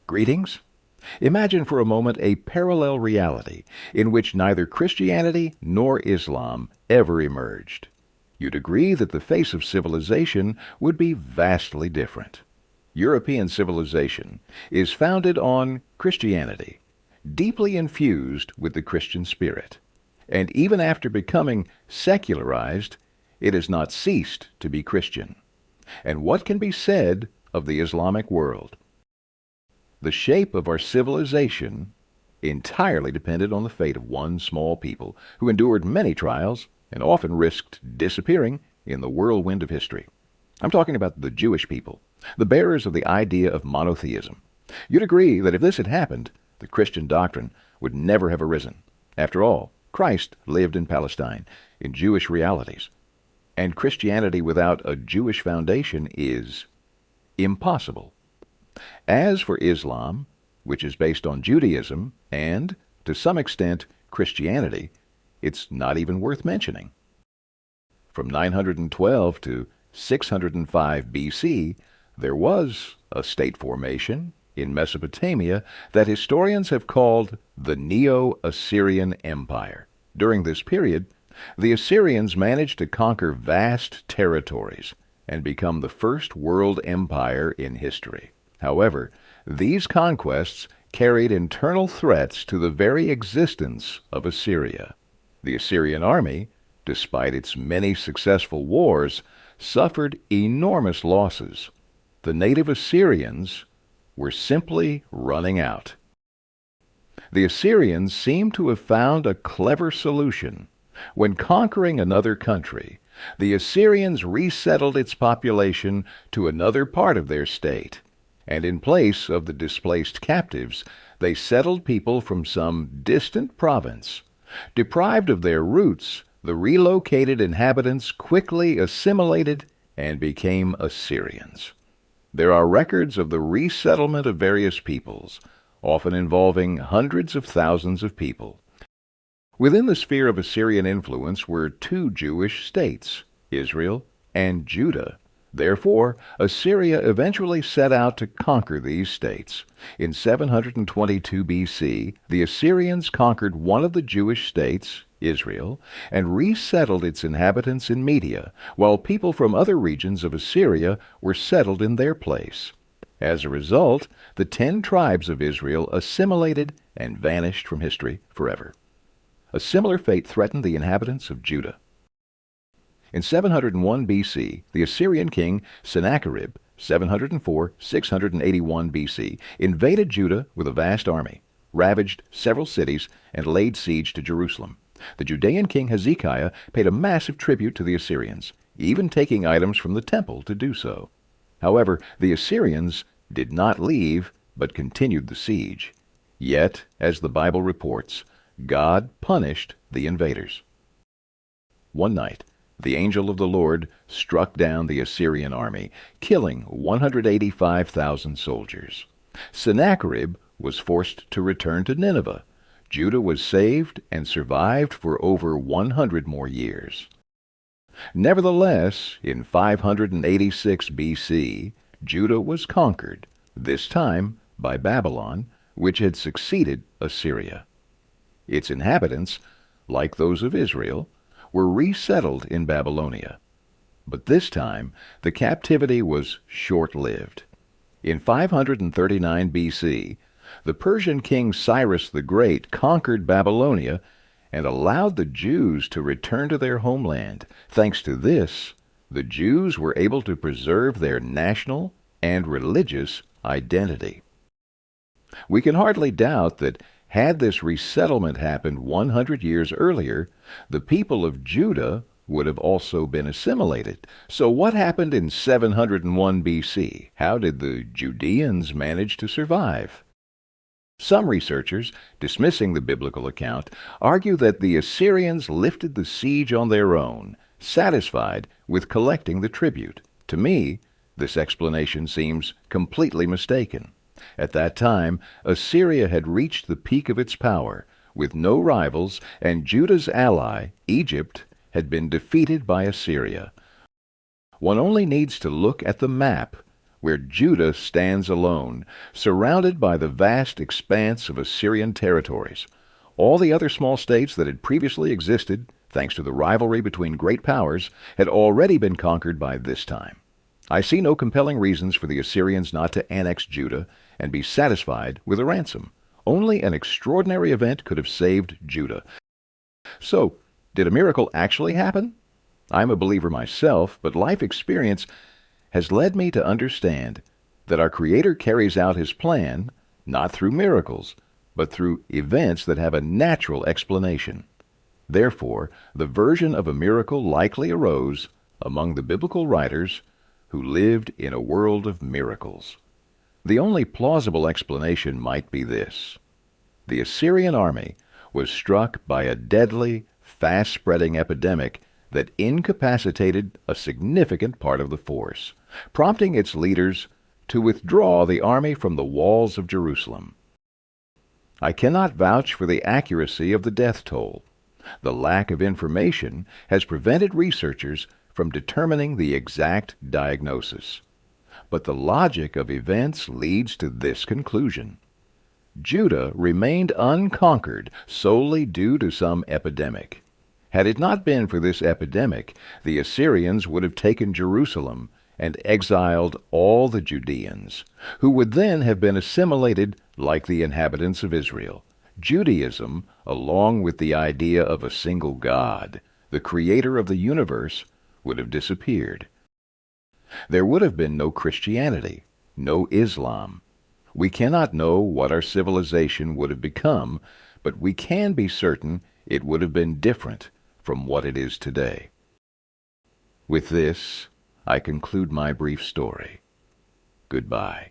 Greetings. Imagine for a moment a parallel reality in which neither Christianity nor Islam ever emerged. You'd agree that the face of civilization would be vastly different. European civilization is founded on Christianity, deeply infused with the Christian spirit. And even after becoming secularized, it has not ceased to be Christian. And what can be said of the Islamic world? The shape of our civilization entirely depended on the fate of one small people who endured many trials and often risked disappearing in the whirlwind of history. I'm talking about the Jewish people, the bearers of the idea of monotheism. You'd agree that if this had happened, the Christian doctrine would never have arisen. After all, Christ lived in Palestine, in Jewish realities, and Christianity without a Jewish foundation is impossible. As for Islam, which is based on Judaism and, to some extent, Christianity, it's not even worth mentioning. From 912 to 605 BC, there was a state formation in Mesopotamia that historians have called the Neo-Assyrian Empire. During this period, the Assyrians managed to conquer vast territories and become the first world empire in history. However, these conquests carried internal threats to the very existence of Assyria. The Assyrian army, despite its many successful wars, suffered enormous losses. The native Assyrians were simply running out. The Assyrians seem to have found a clever solution. When conquering another country, the Assyrians resettled its population to another part of their state, and in place of the displaced captives, they settled people from some distant province. Deprived of their roots, the relocated inhabitants quickly assimilated and became Assyrians. There are records of the resettlement of various peoples, often involving hundreds of thousands of people. Within the sphere of Assyrian influence were two Jewish states, Israel and Judah. Therefore, Assyria eventually set out to conquer these states. In 722 BC, the Assyrians conquered one of the Jewish states, Israel, and resettled its inhabitants in Media, while people from other regions of Assyria were settled in their place. As a result, the 10 tribes of Israel assimilated and vanished from history forever. A similar fate threatened the inhabitants of Judah. In 701 BC, the Assyrian king Sennacherib, 704-681 BC, invaded Judah with a vast army, ravaged several cities, and laid siege to Jerusalem. The Judean king Hezekiah paid a massive tribute to the Assyrians, even taking items from the temple to do so. However, the Assyrians did not leave, but continued the siege. Yet, as the Bible reports, God punished the invaders. One night, the angel of the Lord struck down the Assyrian army, killing 185,000 soldiers. Sennacherib was forced to return to Nineveh. Judah was saved and survived for over 100 more years. Nevertheless, in 586 BC, Judah was conquered, this time by Babylon, which had succeeded Assyria. Its inhabitants, like those of Israel, were resettled in Babylonia. But this time, the captivity was short-lived. In 539 BC, the Persian king Cyrus the Great conquered Babylonia and allowed the Jews to return to their homeland. Thanks to this, the Jews were able to preserve their national and religious identity. We can hardly doubt that had this resettlement happened 100 years earlier, the people of Judah would have also been assimilated. So what happened in 701 BC? How did the Judeans manage to survive? Some researchers, dismissing the biblical account, argue that the Assyrians lifted the siege on their own, satisfied with collecting the tribute. To me, this explanation seems completely mistaken. At that time, Assyria had reached the peak of its power, with no rivals, and Judah's ally, Egypt, had been defeated by Assyria. One only needs to look at the map, where Judah stands alone, surrounded by the vast expanse of Assyrian territories. All the other small states that had previously existed, thanks to the rivalry between great powers, had already been conquered by this time. I see no compelling reasons for the Assyrians not to annex Judah and be satisfied with a ransom. Only an extraordinary event could have saved Judah. So, did a miracle actually happen? I'm a believer myself, but life experience has led me to understand that our Creator carries out His plan not through miracles, but through events that have a natural explanation. Therefore, the version of a miracle likely arose among the biblical writers who lived in a world of miracles. The only plausible explanation might be this: the Assyrian army was struck by a deadly, fast-spreading epidemic that incapacitated a significant part of the force, prompting its leaders to withdraw the army from the walls of Jerusalem. I cannot vouch for the accuracy of the death toll. The lack of information has prevented researchers from determining the exact diagnosis. But the logic of events leads to this conclusion: Judah remained unconquered solely due to some epidemic. Had it not been for this epidemic, the Assyrians would have taken Jerusalem and exiled all the Judeans, who would then have been assimilated like the inhabitants of Israel. Judaism, along with the idea of a single God, the creator of the universe, would have disappeared. There would have been no Christianity, no Islam. We cannot know what our civilization would have become, but we can be certain it would have been different from what it is today. With this, I conclude my brief story. Goodbye.